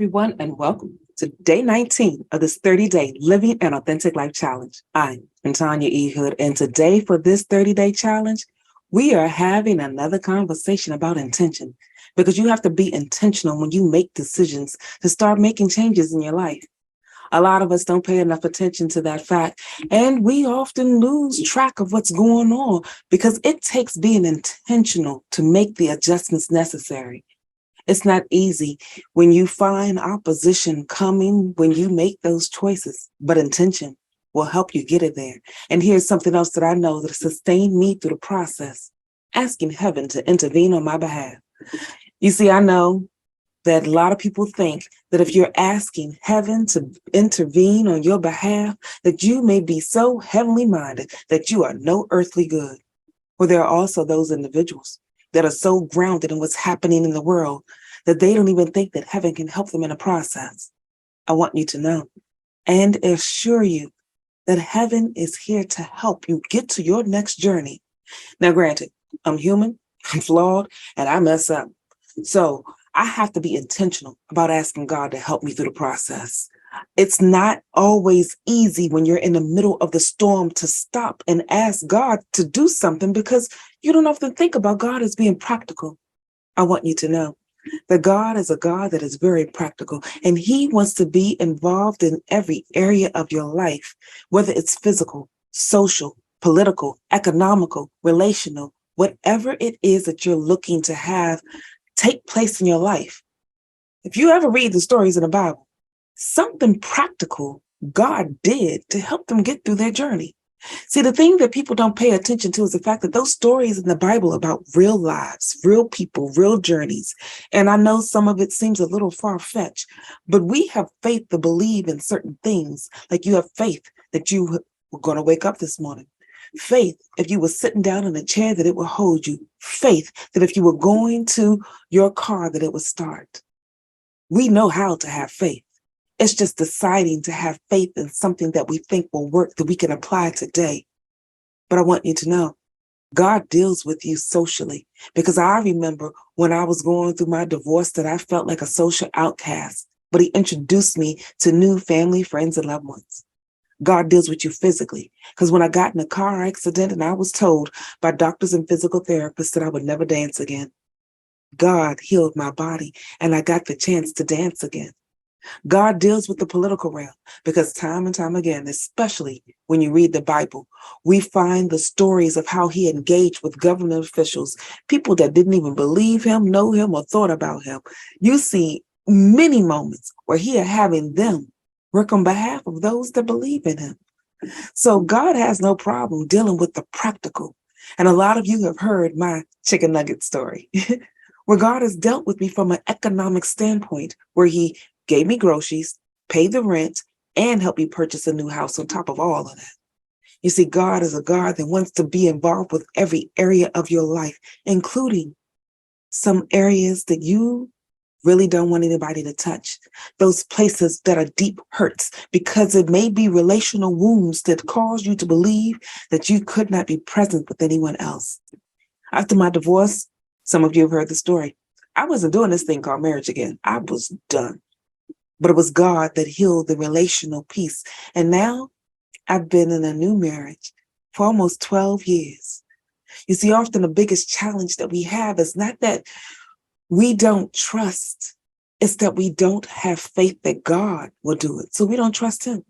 everyone, and welcome to day 19 of this 30-day Living an Authentic Life Challenge. I'm Tanya E, and today for this 30-day challenge, we are having another conversation about intention, because you have to be intentional when you make decisions to start making changes in your life. A lot of us don't pay enough attention to that fact, and we often lose track of what's going on because it takes being intentional to make the adjustments necessary. It's not easy when you find opposition coming when you make those choices, but intention will help you get it there. And here's something else that I know that sustained me through the process: asking heaven to intervene on my behalf. You see, I know that a lot of people think that if you're asking heaven to intervene on your behalf, that you may be so heavenly minded that you are no earthly good. Well, there are also those individuals that are so grounded in what's happening in the world that they don't even think that heaven can help them in the process. I want you to know and assure you that heaven is here to help you get to your next journey. Now, granted, I'm human, I'm flawed, and I mess up. So I have to be intentional about asking God to help me through the process. It's not always easy when you're in the middle of the storm to stop and ask God to do something, because you don't often think about God as being practical. I want you to know that God is a God that is very practical, and He wants to be involved in every area of your life, whether it's physical, social, political, economical, relational, whatever it is that you're looking to have take place in your life. If you ever read the stories in the Bible, something practical God did to help them get through their journey. See, the thing that people don't pay attention to is the fact that those stories in the Bible about real lives, real people, real journeys. And I know some of it seems a little far-fetched, but we have faith to believe in certain things. Like you have faith that you were going to wake up this morning. Faith if you were sitting down in a chair that it would hold you. Faith that if you were going to your car that it would start. We know how to have faith. It's just deciding to have faith in something that we think will work, that we can apply today. But I want you to know, God deals with you socially, because I remember when I was going through my divorce that I felt like a social outcast, but He introduced me to new family, friends, and loved ones. God deals with you physically, because when I got in a car accident and I was told by doctors and physical therapists that I would never dance again, God healed my body and I got the chance to dance again. God deals with the political realm, because time and time again, especially when you read the Bible, we find the stories of how He engaged with government officials, people that didn't even believe Him, know Him, or thought about Him. You see many moments where He is having them work on behalf of those that believe in Him. So God has no problem dealing with the practical. And a lot of you have heard my chicken nugget story, where God has dealt with me from an economic standpoint, where He gave me groceries, paid the rent, and helped me purchase a new house on top of all of that. You see, God is a God that wants to be involved with every area of your life, including some areas that you really don't want anybody to touch. Those places that are deep hurts, because it may be relational wounds that cause you to believe that you could not be present with anyone else. After my divorce, some of you have heard the story. I wasn't doing this thing called marriage again. I was done. But it was God that healed the relational piece. And now I've been in a new marriage for almost 12 years. You see, often the biggest challenge that we have is not that we don't trust, it's that we don't have faith that God will do it. So we don't trust Him.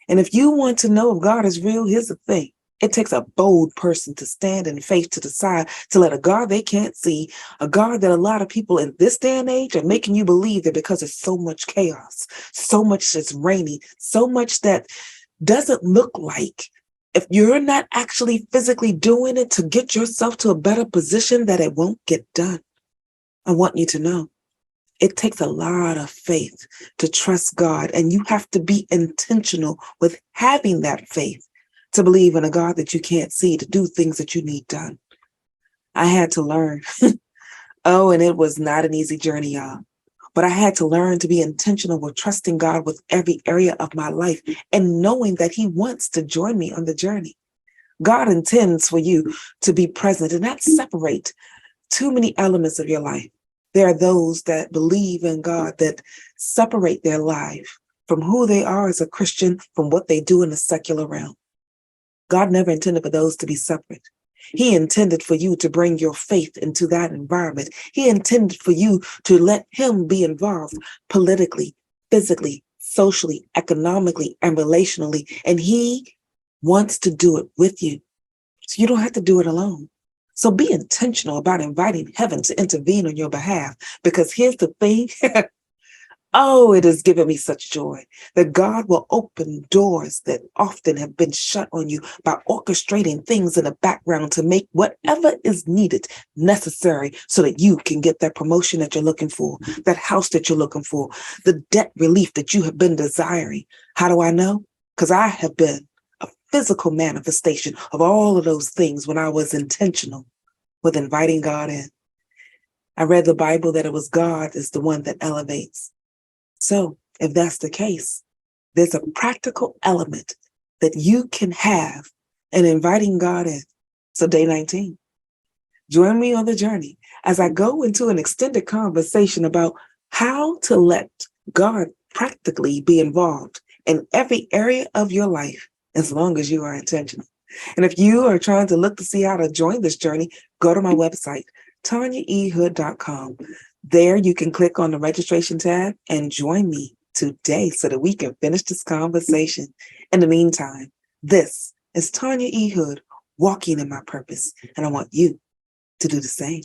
And if you want to know if God is real, here's the thing. It takes a bold person to stand in faith to decide to let a God they can't see, a God that a lot of people in this day and age are making you believe that because there's so much chaos, so much that's raining, so much that doesn't look like, if you're not actually physically doing it to get yourself to a better position, that it won't get done. I want you to know it takes a lot of faith to trust God, and you have to be intentional with having that faith to believe in a God that you can't see, to do things that you need done. I had to learn. Oh, and it was not an easy journey, y'all. But I had to learn to be intentional with trusting God with every area of my life and knowing that He wants to join me on the journey. God intends for you to be present and not separate too many elements of your life. There are those that believe in God that separate their life from who they are as a Christian from what they do in the secular realm. God never intended for those to be separate. He intended for you to bring your faith into that environment. He intended for you to let him be involved politically, physically, socially, economically, and relationally. And he wants to do it with you. So you don't have to do it alone. So be intentional about inviting heaven to intervene on your behalf. Because here's the thing. Oh, it has given me such joy that God will open doors that often have been shut on you by orchestrating things in the background to make whatever is needed necessary so that you can get that promotion that you're looking for, that house that you're looking for, the debt relief that you have been desiring. How do I know? Because I have been a physical manifestation of all of those things when I was intentional with inviting God in. I read the Bible that it was God is the one that elevates. So if that's the case, there's a practical element that you can have in inviting God in. So day 19, join me on the journey as I go into an extended conversation about how to let God practically be involved in every area of your life as long as you are intentional. And if you are trying to look to see how to join this journey, go to my website, TanyaEhood.com. There you can click on the registration tab and join me today so that we can finish this conversation. In the meantime, this is Tanya E. Hood walking in my purpose, and I want you to do the same.